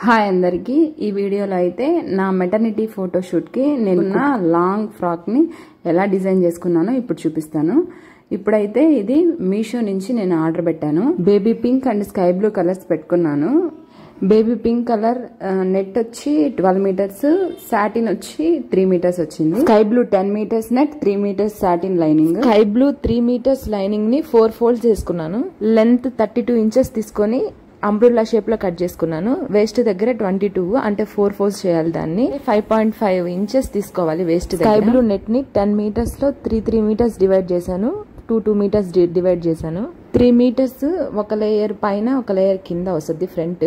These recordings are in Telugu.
హాయ్ అందరికి ఈ వీడియోలో అయితే నా మెటర్నిటీ ఫోటోషూట్ కి నేను నా లాంగ్ ఫ్రాక్ ని ఎలా డిజైన్ చేసుకున్నానో ఇప్పుడు చూపిస్తాను. ఇప్పుడైతే ఇది మీషో నుంచి నేను ఆర్డర్ పెట్టాను. Baby pink and sky blue colours పెట్టుకున్నాను. బేబీ పింక్ కలర్ నెట్ వచ్చి 12 మీటర్స్, సాటిన్ వచ్చి 3 మీటర్స్ వచ్చింది. Sky blue 10 metres net, 3 metres satin lining. Sky blue 3 metres lining ని 4 ఫోల్డ్స్ చేసుకున్నాను. లెంత్ 32 ఇంచెస్ తీసుకొని అంబ్రెల్లా షేప్ లో కట్ చేసుకున్నాను. వేస్ట్ దగ్గర 22 అంటే 4 ఫోల్డ్స్ చేయాలి. దాన్ని 5.5 ఇంచెస్ తీసుకోవాలి వేస్ట్. స్కై బ్లూ నెట్ ని 10 మీటర్స్ లో 3 మీటర్స్ డివైడ్ చేశాను. 2 మీటర్స్ డివైడ్ చేశాను. 3 మీటర్స్ ఒక లేయర్ పైన ఒక లేయర్ కింద వస్తుంది ఫ్రంట్.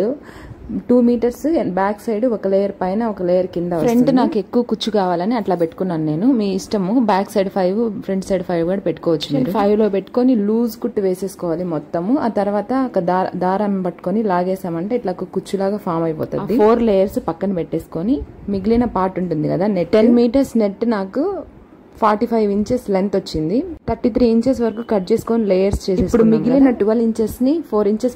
2 మీటర్స్ బ్యాక్ సైడ్ ఒక లేయర్ పైన ఒక లేయర్ కింద. ఫ్రంట్ నాకు ఎక్కువ కుచ్చు కావాలని అట్లా పెట్టుకున్నాను నేను. మీ ఇష్టము. బ్యాక్ సైడ్ 5, ఫ్రంట్ సైడ్ 5 కూడా పెట్టుకోవచ్చు. 5 లో పెట్టుకొని లూజ్ కుట్టు వేసేసుకోవాలి మొత్తము. ఆ తర్వాత ఒక దారం పట్టుకొని లాగేసామంటే ఇట్లా కుచ్చులాగా ఫామ్ అయిపోతుంది. 4 లేయర్స్ పక్కన పెట్టేసుకొని మిగిలిన పార్ట్ ఉంటుంది కదా నెట్, 10 మీటర్స్ నెట్ నాకు 45 ఇంచెస్ లెంత్ వచ్చింది. 33 ఇంచెస్ వరకు కట్ చేసుకొని లేయర్స్ చేసి ఇప్పుడు మిగిలిన 12 ఇంచెస్ ని 4 ఇంచెస్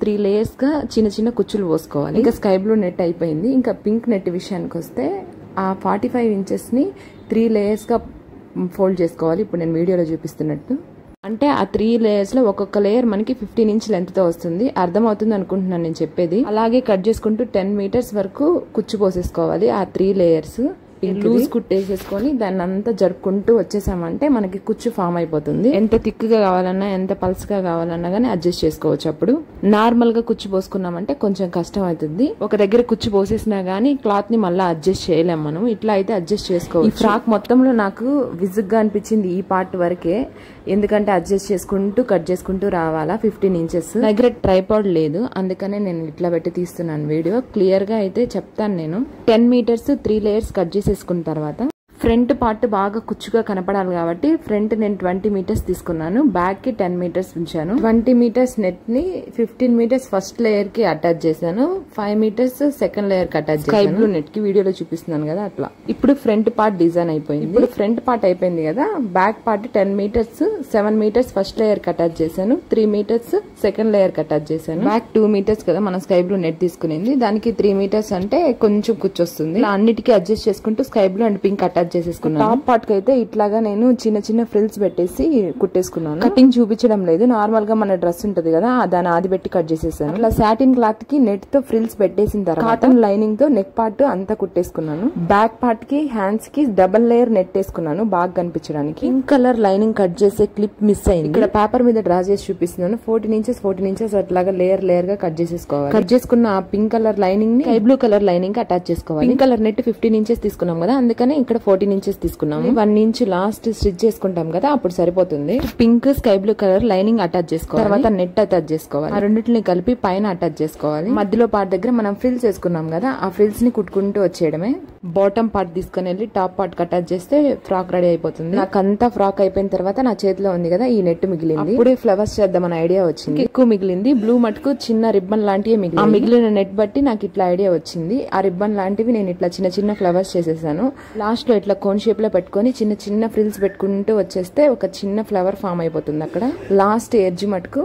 3 లేయర్స్ గా చిన్న చిన్న కుచ్చులు పోసుకోవాలి. ఇంకా స్కై బ్లూ నెట్ అయిపోయింది. ఇంకా పింక్ నెట్ విషయానికి వస్తే ఆ 45 ఇంచెస్ ని 3 లేయర్స్ గా ఫోల్డ్ చేసుకోవాలి. ఇప్పుడు నేను వీడియోలో చూపిస్తున్నట్టు. అంటే ఆ 3 లేయర్స్ లో ఒక్కొక్క లేయర్ మనకి 15 ఇంచ్ లెంత్ తో వస్తుంది. అర్థమవుతుంది అనుకుంటున్నాను నేను చెప్పేది. అలాగే కట్ చేసుకుంటూ 10 మీటర్స్ వరకు కుచ్చు పోసేసుకోవాలి. ఆ 3 లేయర్స్ లూజ్ కుట్టేసేసుకొని దాన్ని అంతా జరుపుకుంటూ వచ్చేసామంటే మనకి కుచ్చు ఫామ్ అయిపోతుంది. ఎంత థిక్గా కావాలన్నా ఎంత పల్స్గా కావాలన్నా గానీ అడ్జస్ట్ చేసుకోవచ్చు. అప్పుడు నార్మల్ గా కుచ్చు పోసుకున్నామంటే కొంచెం కష్టం అవుతుంది. ఒక దగ్గర కుచ్చు పోసేసినా గానీ క్లాత్ ని మళ్ళీ అడ్జస్ట్ చేయలేం మనం. ఇట్లా అయితే అడ్జస్ట్ చేసుకోవచ్చు. ఈ ఫ్రాక్ మొత్తంలో నాకు విజిగ్గా అనిపించింది ఈ పార్ట్ వరకే. ఎందుకంటే అడ్జస్ట్ చేసుకుంటూ కట్ చేసుకుంటూ రావాలా. 15 ఇంచెస్ దగ్గర ట్రైపాడ్ లేదు, అందుకనే నేను ఇట్లా పెట్టి తీస్తున్నాను వీడియో. క్లియర్ గా అయితే చెప్తాను నేను. 10 మీటర్స్ 3 లేయర్స్ కట్ చేసేసుకున్న తర్వాత ఫ్రంట్ పార్ట్ బాగా కుచ్చుగా కనపడాలి కాబట్టి ఫ్రంట్ నేను 20 మీటర్స్ తీసుకున్నాను. బ్యాక్ కి 10 మీటర్స్ ఉంచాను. 20 మీటర్స్ నెట్ ని 15 మీటర్స్ ఫస్ట్ లేయర్ కి అటాచ్ చేశాను. 5 మీటర్స్ సెకండ్ లేయర్ కి అటాచ్ చేశాను. స్కై బ్లూ నెట్ కి వీడియోలో చూపిస్తున్నాను కదా అట్లా. ఇప్పుడు ఫ్రంట్ పార్ట్ డిజైన్ అయిపోయింది. ఇప్పుడు ఫ్రంట్ పార్ట్ అయిపోయింది కదా. Back part 10 metres 7 metres first layer కి అటాచ్ చేశాను. 3 మీటర్స్ సెకండ్ లేయర్ కి అటాచ్ చేశాను. బ్యాక్ 2 మీటర్స్ కదా మనం స్కై బ్లూ నెట్ తీసుకునేది. దానికి 3 మీటర్స్ అంటే కొంచెం కూర్చొస్తుంది. అన్నిటికీ అడ్జస్ట్ చేసుకుంటూ sky blue and pink attach చేసేసుకున్నాను. టాప్ పార్ట్ కి అయితే ఇట్లాగా నేను చిన్న చిన్న ఫ్రిల్స్ పెట్టేసి కుట్టేసుకున్నాను. కటింగ్ చూపించడం లేదు. నార్మల్ గా మన డ్రెస్ ఉంటది కదా దాని ఆది పెట్టి కట్ చేసేసాను. అట్లా సాటిన్ క్లాత్ కి నెట్ తో ఫ్రిల్స్ పెట్టేసిన తర్వాత కాటన్ లైనింగ్ తో నెక్ పార్ట్ అంతా కుట్టేసుకున్నాను. బ్యాక్ పార్ట్ కి హ్యాండ్స్ కి డబల్ లేయర్ నెట్ వేసుకున్నాను బాగా కనిపించడానికి. పింక్ కలర్ లైనింగ్ కట్ చేసే క్లిప్ మిస్ అయింది. ఇక్కడ పేపర్ మీద డ్రా చేసి చూపిస్తున్నాను. 14 ఇంచెస్ అట్లాగా లేయర్ లేయర్ గా కట్ చేసేసుకోవాలి. కట్ చేసుకున్న ఆ పింక్ కలర్ లైనింగ్ ని స్కై బ్లూ కలర్ లైనింగ్ కి అటాచ్ చేసుకోవాలి. పింక్ కలర్ నెట్ 15 ఇంచెస్ తీసుకున్నాం కదా, అందుకని ఇక్కడ 14 ఇంచెస్ తీసుకున్నాము. 1 ఇంచ్ లాస్ట్ స్టిచ్ చేసుకుంటాం కదా అప్పుడు సరిపోతుంది. Pink sky blue colour lining attach చేసుకోవాలి. తర్వాత నెట్ అటాచ్ చేసుకోవాలి. ఆ రెండింటిని కలిపి పైన అటాచ్ చేసుకోవాలి. మధ్యలో పార్ట్ దగ్గర మనం ఫ్రిల్స్ వేసుకున్నాం కదా ఆ ఫ్రిల్స్ ని కుట్టుకుంటూ వచ్చేయడమే. బాటమ్ పార్ట్ తీసుకుని వెళ్ళి టాప్ పార్ట్ అటాచ్ చేస్తే ఫ్రాక్ రెడీ అయిపోతుంది. నాకంతా ఫ్రాక్ అయిపోయిన తర్వాత నా చేతిలో ఉంది కదా ఈ నెట్ మిగిలింది. ఇప్పుడే ఫ్లవర్స్ చేద్దామని ఐడియా వచ్చింది. ఎక్కువ మిగిలింది. బ్లూ మటుకు చిన్న రిబ్బన్ లాంటివి మిగిలింది. ఆ మిగిలిన నెట్ బట్టి నాకు ఇట్లా ఐడియా వచ్చింది. ఆ రిబ్బన్ లాంటివి నేను ఇట్లా చిన్న చిన్న ఫ్లవర్స్ చేసేసాను. లాస్ట్ లో ఇట్లా కోన్ షేప్ లో పెట్టుకొని చిన్న చిన్న ఫ్రిల్స్ పెట్టుకుంటూ వచ్చేస్తే ఒక చిన్న ఫ్లవర్ ఫామ్ అయిపోతుంది. అక్కడ లాస్ట్ ఎడ్జ్ మటుకు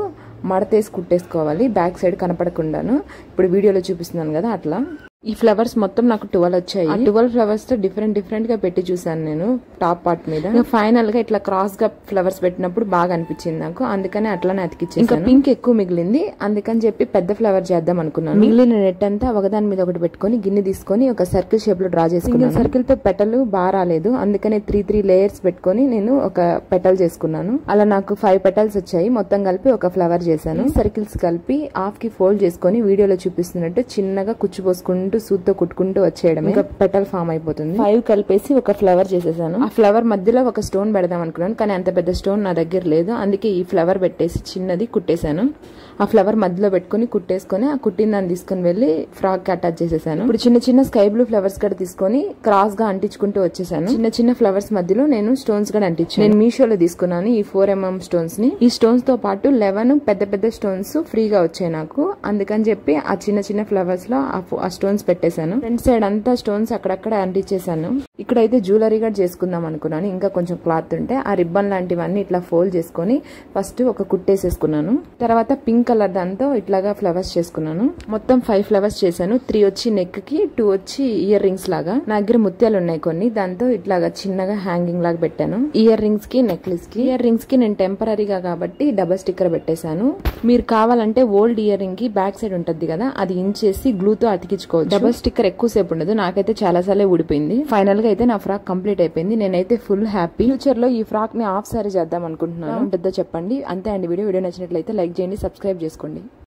మడతేసి కుట్టేసుకోవాలి బ్యాక్ సైడ్ కనపడకుండాను. ఇప్పుడు వీడియోలో చూపిస్తున్నాను కదా అట్లా. ఈ ఫ్లవర్స్ మొత్తం నాకు 12 వచ్చాయి. 12 ఫ్లవర్స్ తో డిఫరెంట్ గా పెట్టి చూసాను నేను టాప్ పార్ట్ మీద. ఫైనల్ గా ఇట్లా క్రాస్ గా ఫ్లవర్స్ పెట్టినప్పుడు బాగా అనిపించింది నాకు, అందుకని అట్లానే అతికిచ్చేసాను. ఇంకా పింక్ ఎక్కువ మిగిలింది అందుకని చెప్పి పెద్ద ఫ్లవర్ చేద్దాం అనుకున్నాను. మిగిలిన నెట్ అంతా ఒకదాని మీద ఒకటి పెట్టుకొని గిన్నె తీసుకొని ఒక సర్కిల్ షేప్ లో డ్రా చేసుకున్నాను. సర్కిల్ తో పెటలు బాగా రాలేదు, అందుకనే 3 లేయర్స్ పెట్టుకొని నేను ఒక పెటల్ చేసుకున్నాను. అలా నాకు 5 పెటల్స్ వచ్చాయి. మొత్తం కలిపి ఒక ఫ్లవర్ చేశాను. సర్కిల్స్ కలిపి హాఫ్ కి ఫోల్డ్ చేసుకొని వీడియోలో చూపిస్తున్నట్టు చిన్నగా కుచ్చు పోసుకుంటూ సూత్తో కుట్టుకుంటూ వచ్చేయడం. ఇంకా పెటల్ ఫామ్ అయిపోతుంది. 5 కలిపేసి ఒక ఫ్లవర్ చేసేసాను. ఆ ఫ్లవర్ మధ్యలో ఒక స్టోన్ పెడదాం అనుకున్నాను, కానీ అంత పెద్ద స్టోన్ నా దగ్గర లేదు. అందుకే ఈ ఫ్లవర్ పెట్టేసి చిన్నది కుట్టేశాను. ఆ ఫ్లవర్ మధ్యలో పెట్టుకుని కుట్టేసుకొని ఆ కుట్టిన దాన్ని తీసుకుని వెళ్లి ఫ్రాక్ కి అటాచ్ చేసేసాను. ఇప్పుడు చిన్న చిన్న స్కై బ్లూ ఫ్లవర్స్ కూడా తీసుకొని క్రాస్ గా అంటించుకుంటూ వచ్చేసాను. చిన్న చిన్న ఫ్లవర్స్ మధ్యలో నేను స్టోన్స్ కూడా అంటించాను. నేను మీషోలో తీసుకున్నాను ఈ 4mm స్టోన్స్ ని. ఈ స్టోన్స్ తో పాటు 11 పెద్ద స్టోన్స్ ఫ్రీగా వచ్చాయి నాకు, అందుకని చెప్పి ఆ చిన్న చిన్న ఫ్లవర్స్ లో ఆ స్టోన్స్ పెట్టేశాను. ఫ్రంట్ సైడ్ అంతా స్టోన్స్ అక్కడక్కడ అంటించేసాను. ఇక్కడైతే జ్యువెలరీ కూడా చేసుకుందాం అనుకున్నాను. ఇంకా కొంచెం క్లాత్ ఉంటే ఆ రిబ్బన్ లాంటివన్నీ ఇట్లా ఫోల్డ్ చేసుకొని ఫస్ట్ ఒక కుట్టేసేసుకున్నాను. తర్వాత పింక్ కలర్ దాంతో ఇట్లాగా ఫ్లవర్స్ చేసుకున్నాను. మొత్తం 5 ఫ్లవర్స్ చేశాను. 3 వచ్చి నెక్ కి, 2 వచ్చి ఇయర్ రింగ్స్ లాగా. నా దగ్గర ముత్యాలు ఉన్నాయి కొన్ని, దాంతో ఇట్లాగా చిన్నగా హ్యాంగింగ్ లాగా పెట్టాను. ఇయర్ రింగ్స్ కి, నెక్లెస్ కి. ఇయర్ రింగ్స్ కి నేను టెంపరీగా కాబట్టి డబల్ స్టిక్కర్ పెట్టేశాను. మీరు కావాలంటే ఓల్డ్ ఇయర్ రింగ్ కి బ్యాక్ సైడ్ ఉంటది కదా, అది ఇంచేసి గ్లూతో అతికించుకోవచ్చు. డబల్ స్టిక్కర్ ఎక్కువసేపు ఉండదు. నాకైతే చాలా సార్లే ఊడిపోయింది. ఫైనల్ గా అయితే నా ఫ్రాక్ కంప్లీట్ అయిపోయింది. నేనైతే ఫుల్ హ్యాపీ. ఫ్యూచర్ లో ఈ ఫ్రాక్ ని హాఫ్ సారీ చేద్దాం అనుకుంటున్నాను. ఉంటుందో చెప్పండి. అంతే అండి వీడియో నచ్చినట్లయితే లైక్ చేయండి, సబ్స్క్రైబ్ చేసుకోండి.